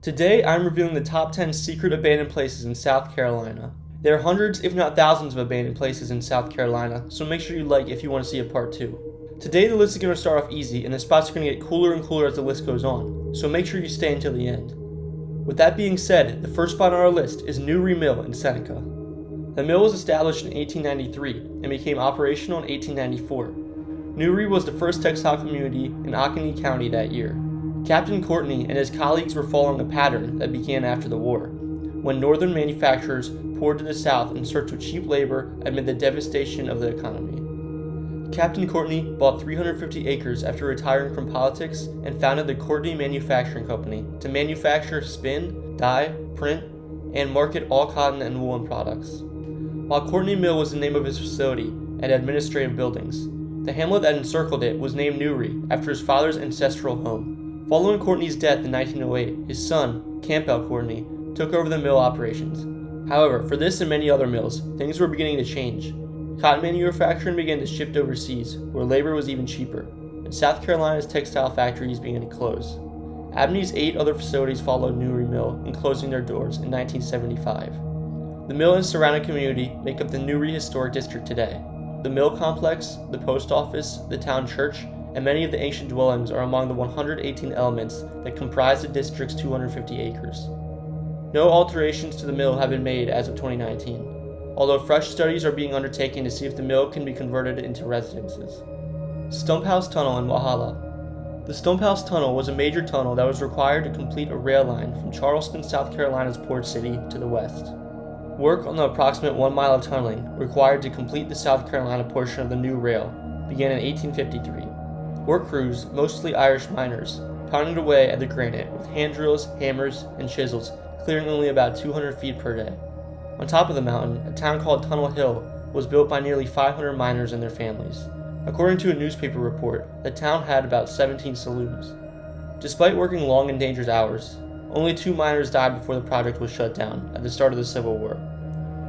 Today, I'm reviewing the top 10 secret abandoned places in South Carolina. There are hundreds, if not thousands, of abandoned places in South Carolina, so make sure you like if you want to see a part 2. Today, the list is going to start off easy, and the spots are going to get cooler and cooler as the list goes on, so make sure you stay until the end. With that being said, the first spot on our list is Newry Mill in Seneca. The mill was established in 1893 and became operational in 1894. Newry was the first textile community in Occonee County that year. Captain Courtney and his colleagues were following a pattern that began after the war, when northern manufacturers poured to the south in search of cheap labor amid the devastation of the economy. Captain Courtney bought 350 acres after retiring from politics and founded the Courtney Manufacturing Company to manufacture spin, dye, print, and market all cotton and woolen products. While Courtney Mill was the name of his facility and administrative buildings, the hamlet that encircled it was named Newry after his father's ancestral home. Following Courtney's death in 1908, his son, Campbell Courtney, took over the mill operations. However, for this and many other mills, things were beginning to change. Cotton manufacturing began to shift overseas, where labor was even cheaper, and South Carolina's textile factories began to close. Abney's 8 other facilities followed Newry Mill in closing their doors in 1975. The mill and surrounding community make up the Newry Historic District today. The mill complex, the post office, the town church, and many of the ancient dwellings are among the 118 elements that comprise the district's 250 acres. No alterations to the mill have been made as of 2019, although fresh studies are being undertaken to see if the mill can be converted into residences. Stump House Tunnel in Walhalla. The Stump House Tunnel was a major tunnel that was required to complete a rail line from Charleston, South Carolina's port city, to the west. Work on the approximate 1 mile of tunneling required to complete the South Carolina portion of the new rail began in 1853. Work crews, mostly Irish miners, pounded away at the granite with hand drills, hammers, and chisels, clearing only about 200 feet per day. On top of the mountain, a town called Tunnel Hill was built by nearly 500 miners and their families. According to a newspaper report, the town had about 17 saloons. Despite working long and dangerous hours, only 2 miners died before the project was shut down at the start of the Civil War.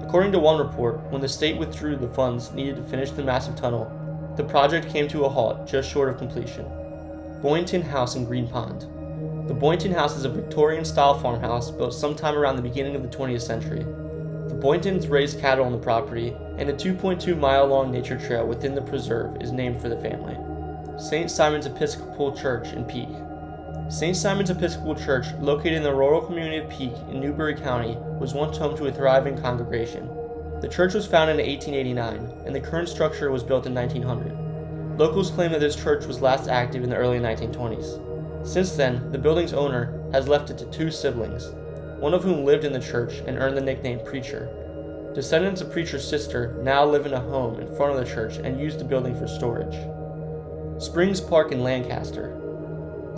According to one report, when the state withdrew the funds needed to finish the massive tunnel, the project came to a halt just short of completion. Boynton House in Green Pond. The Boynton House is a Victorian-style farmhouse built sometime around the beginning of the 20th century. The Boyntons raised cattle on the property, and a 2.2-mile-long nature trail within the preserve is named for the family. St. Simon's Episcopal Church in Peak. St. Simon's Episcopal Church, located in the rural community of Peak in Newberry County, was once home to a thriving congregation. The church was founded in 1889, and the current structure was built in 1900. Locals claim that this church was last active in the early 1920s. Since then, the building's owner has left it to 2 siblings, one of whom lived in the church and earned the nickname Preacher. Descendants of Preacher's sister now live in a home in front of the church and use the building for storage. Springs Park in Lancaster.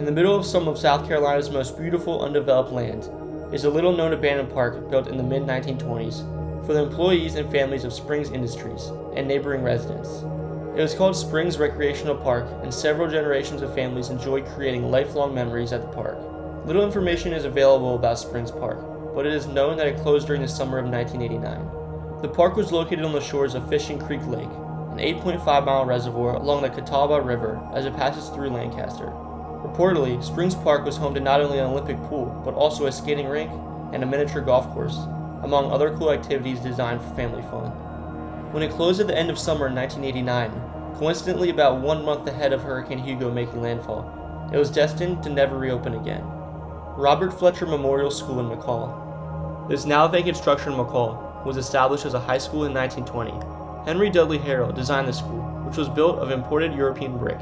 In the middle of some of South Carolina's most beautiful undeveloped land is a little-known abandoned park built in the mid-1920s for the employees and families of Springs Industries and neighboring residents. It was called Springs Recreational Park, and several generations of families enjoyed creating lifelong memories at the park. Little information is available about Springs Park, but it is known that it closed during the summer of 1989. The park was located on the shores of Fishing Creek Lake, an 8.5-mile reservoir along the Catawba River as it passes through Lancaster. Reportedly, Springs Park was home to not only an Olympic pool, but also a skating rink and a miniature golf course, among other cool activities designed for family fun. When it closed at the end of summer in 1989, coincidentally about 1 month ahead of Hurricane Hugo making landfall, it was destined to never reopen again. Robert Fletcher Memorial School in McCall. This now vacant structure in McCall was established as a high school in 1920. Henry Dudley Harrell designed the school, which was built of imported European brick.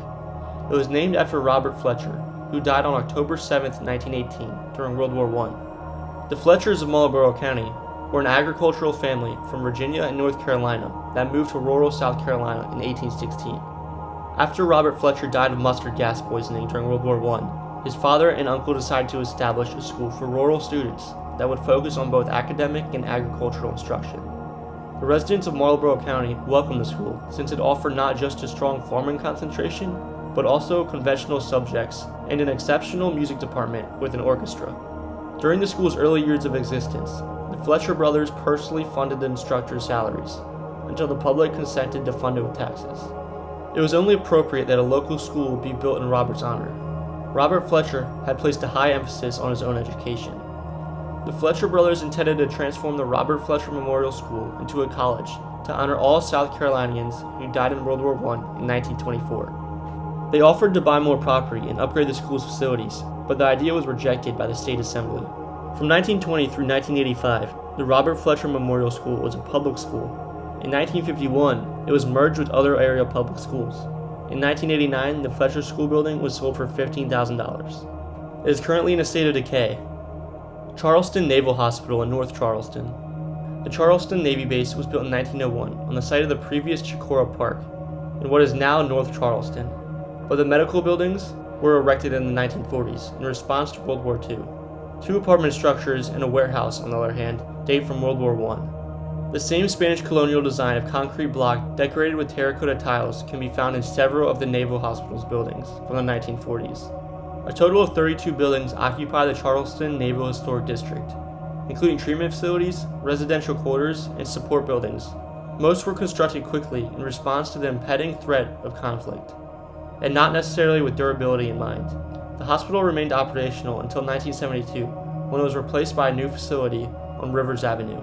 It was named after Robert Fletcher, who died on October 7, 1918, during World War I. The Fletchers of Marlborough County were an agricultural family from Virginia and North Carolina that moved to rural South Carolina in 1816. After Robert Fletcher died of mustard gas poisoning during World War I, his father and uncle decided to establish a school for rural students that would focus on both academic and agricultural instruction. The residents of Marlborough County welcomed the school since it offered not just a strong farming concentration, but also conventional subjects and an exceptional music department with an orchestra. During the school's early years of existence, the Fletcher brothers personally funded the instructors' salaries, until the public consented to fund it with taxes. It was only appropriate that a local school be built in Robert's honor. Robert Fletcher had placed a high emphasis on his own education. The Fletcher brothers intended to transform the Robert Fletcher Memorial School into a college to honor all South Carolinians who died in World War I in 1924. They offered to buy more property and upgrade the school's facilities, but the idea was rejected by the state assembly. From 1920 through 1985, the Robert Fletcher Memorial School was a public school. In 1951, it was merged with other area public schools. In 1989, the Fletcher School building was sold for $15,000. It is currently in a state of decay. Charleston Naval Hospital in North Charleston. The Charleston Navy Base was built in 1901 on the site of the previous Chicora Park, in what is now North Charleston, but the medical buildings were erected in the 1940s in response to World War II. 2 apartment structures and a warehouse, on the other hand, date from World War I. The same Spanish colonial design of concrete block decorated with terracotta tiles can be found in several of the Naval Hospital's buildings from the 1940s. A total of 32 buildings occupy the Charleston Naval Historic District, including treatment facilities, residential quarters, and support buildings. Most were constructed quickly in response to the impending threat of conflict, and not necessarily with durability in mind. The hospital remained operational until 1972, when it was replaced by a new facility on Rivers Avenue.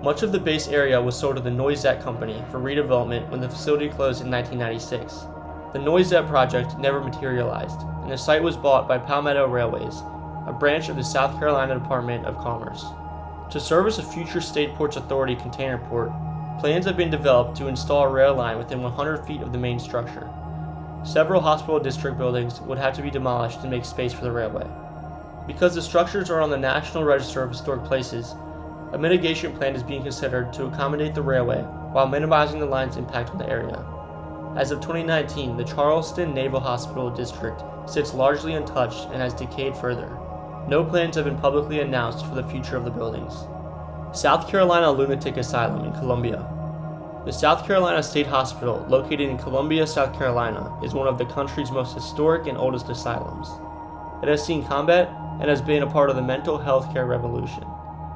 Much of the base area was sold to the Noisette Company for redevelopment when the facility closed in 1996. The Noisette project never materialized, and the site was bought by Palmetto Railways, a branch of the South Carolina Department of Commerce. To service a future State Ports Authority container port, plans have been developed to install a rail line within 100 feet of the main structure. Several hospital district buildings would have to be demolished to make space for the railway. Because the structures are on the National Register of Historic Places, a mitigation plan is being considered to accommodate the railway while minimizing the line's impact on the area. As of 2019, the Charleston Naval Hospital District sits largely untouched and has decayed further. No plans have been publicly announced for the future of the buildings. South Carolina Lunatic Asylum in Columbia. The South Carolina State Hospital, located in Columbia, South Carolina, is one of the country's most historic and oldest asylums. It has seen combat and has been a part of the mental health care revolution.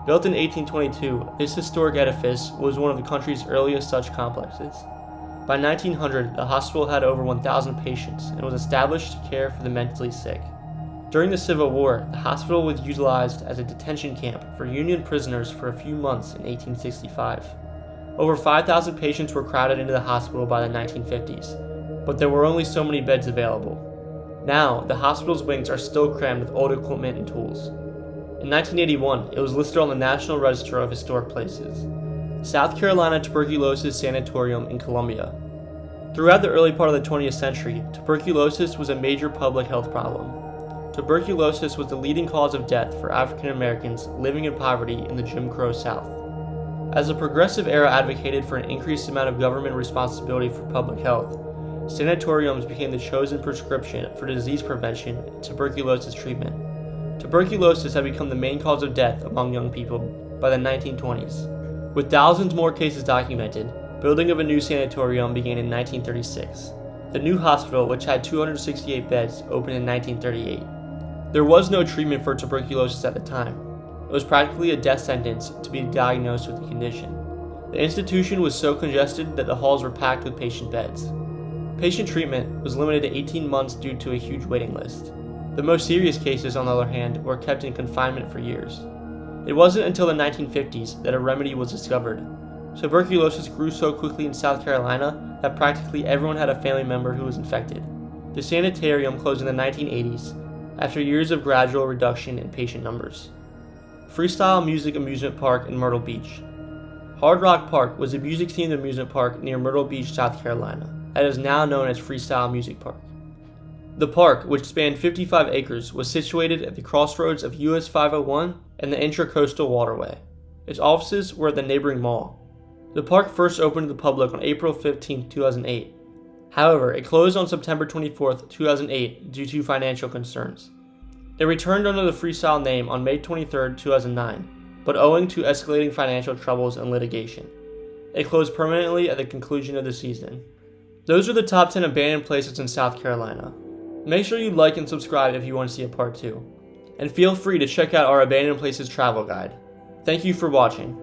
Built in 1822, this historic edifice was one of the country's earliest such complexes. By 1900, the hospital had over 1,000 patients and was established to care for the mentally sick. During the Civil War, the hospital was utilized as a detention camp for Union prisoners for a few months in 1865. Over 5,000 patients were crowded into the hospital by the 1950s, but there were only so many beds available. Now, the hospital's wings are still crammed with old equipment and tools. In 1981, it was listed on the National Register of Historic Places. South Carolina Tuberculosis Sanatorium in Columbia. Throughout the early part of the 20th century, tuberculosis was a major public health problem. Tuberculosis was the leading cause of death for African Americans living in poverty in the Jim Crow South. As the progressive era advocated for an increased amount of government responsibility for public health, sanatoriums became the chosen prescription for disease prevention and tuberculosis treatment. Tuberculosis had become the main cause of death among young people by the 1920s. With thousands more cases documented, building of a new sanatorium began in 1936. The new hospital, which had 268 beds, opened in 1938. There was no treatment for tuberculosis at the time. It was practically a death sentence to be diagnosed with the condition. The institution was so congested that the halls were packed with patient beds. Patient treatment was limited to 18 months due to a huge waiting list. The most serious cases, on the other hand, were kept in confinement for years. It wasn't until the 1950s that a remedy was discovered. Tuberculosis grew so quickly in South Carolina that practically everyone had a family member who was infected. The sanitarium closed in the 1980s, after years of gradual reduction in patient numbers. Freestyle Music Amusement Park in Myrtle Beach. Hard Rock Park was a music-themed amusement park near Myrtle Beach, South Carolina, that is now known as Freestyle Music Park. The park, which spanned 55 acres, was situated at the crossroads of US 501 and the Intracoastal Waterway. Its offices were at the neighboring mall. The park first opened to the public on April 15, 2008. However, it closed on September 24, 2008 due to financial concerns. It returned under the Freestyle name on May 23, 2009, but owing to escalating financial troubles and litigation, it closed permanently at the conclusion of the season. Those are the top 10 abandoned places in South Carolina. Make sure you like and subscribe if you want to see a part 2. And feel free to check out our Abandoned Places travel guide. Thank you for watching.